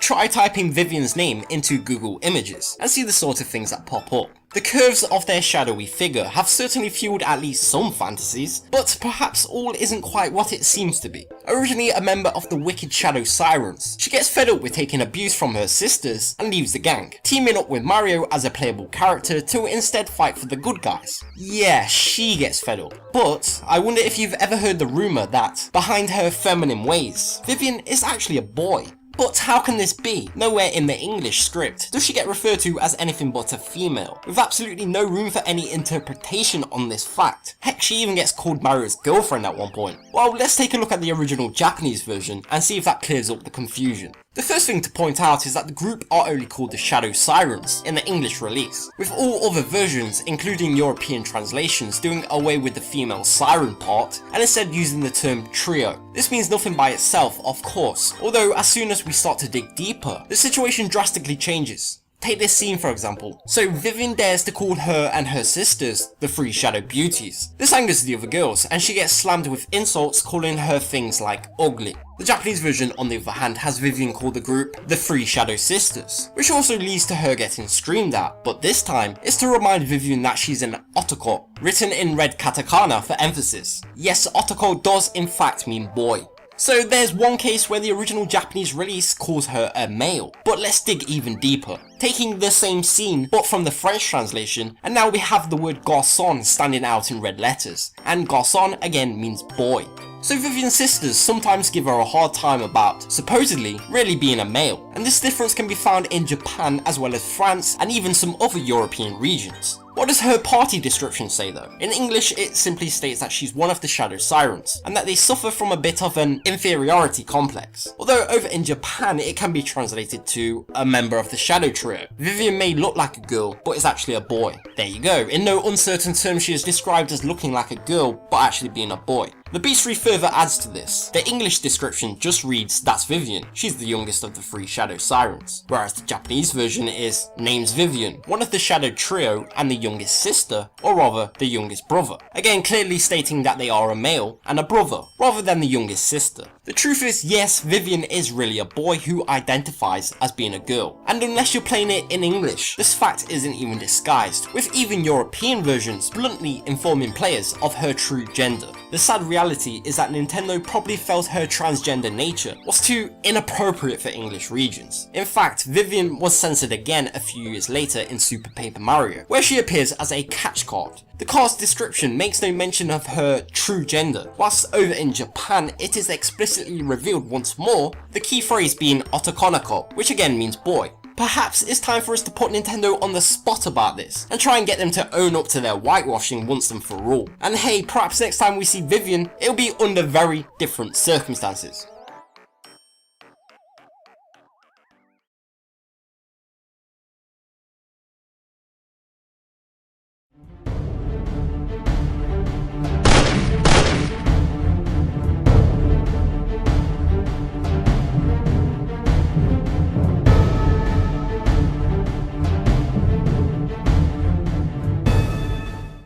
try typing Vivian's name into Google Images and see the sort of things that pop up. The curves of their shadowy figure have certainly fueled at least some fantasies, but perhaps all isn't quite what it seems to be. Originally a member of the wicked Shadow Sirens, she gets fed up with taking abuse from her sisters and leaves the gang, teaming up with Mario as a playable character to instead fight for the good guys. Yeah, she gets fed up. But I wonder if you've ever heard the rumour that, behind her feminine ways, Vivian is actually a boy. But how can this be? Nowhere in the English script does she get referred to as anything but a female, with absolutely no room for any interpretation on this fact. Heck, she even gets called Mario's girlfriend at one point. Well, let's take a look at the original Japanese version and see if that clears up the confusion. The first thing to point out is that the group are only called the Shadow Sirens in the English release, with all other versions, including European translations, doing away with the female siren part and instead using the term trio. This means nothing by itself, of course, although as soon as we start to dig deeper, the situation drastically changes. Take this scene for example. So Vivian dares to call her and her sisters the Three Shadow Beauties. This angers the other girls and she gets slammed with insults, calling her things like ugly. The Japanese version on the other hand has Vivian call the group the Three Shadow Sisters, which also leads to her getting screamed at, but this time it's to remind Vivian that she's an otoko, written in red katakana for emphasis. Yes, otoko does in fact mean boy. So there's one case where the original Japanese release calls her a male, but let's dig even deeper. Taking the same scene but from the French translation, and now we have the word garçon standing out in red letters, and garçon again means boy. So Vivian's sisters sometimes give her a hard time about, supposedly, really being a male, and this difference can be found in Japan as well as France and even some other European regions. What does her party description say though? In English it simply states that she's one of the Shadow Sirens, and that they suffer from a bit of an inferiority complex. Although over in Japan it can be translated to a member of the Shadow Trio. Vivian may look like a girl, but is actually a boy. There you go, in no uncertain terms she is described as looking like a girl, but actually being a boy. The Beastry further adds to this. The English description just reads, that's Vivian, she's the youngest of the three Shadow Sirens, whereas the Japanese version is, name's Vivian, one of the Shadow Trio and the youngest sister, or rather the youngest brother. Again clearly stating that they are a male and a brother, rather than the youngest sister. The truth is, yes, Vivian is really a boy who identifies as being a girl, and unless you're playing it in English, this fact isn't even disguised, with even European versions bluntly informing players of her true gender. The sad reality is that Nintendo probably felt her transgender nature was too inappropriate for English regions. In fact, Vivian was censored again a few years later in Super Paper Mario, where she appears as a catch card. The card's description makes no mention of her true gender, whilst over in Japan it is explicitly revealed once more, the key phrase being otokonoko, which again means boy. Perhaps it's time for us to put Nintendo on the spot about this, and try and get them to own up to their whitewashing once and for all. And hey, perhaps next time we see Vivian, it'll be under very different circumstances.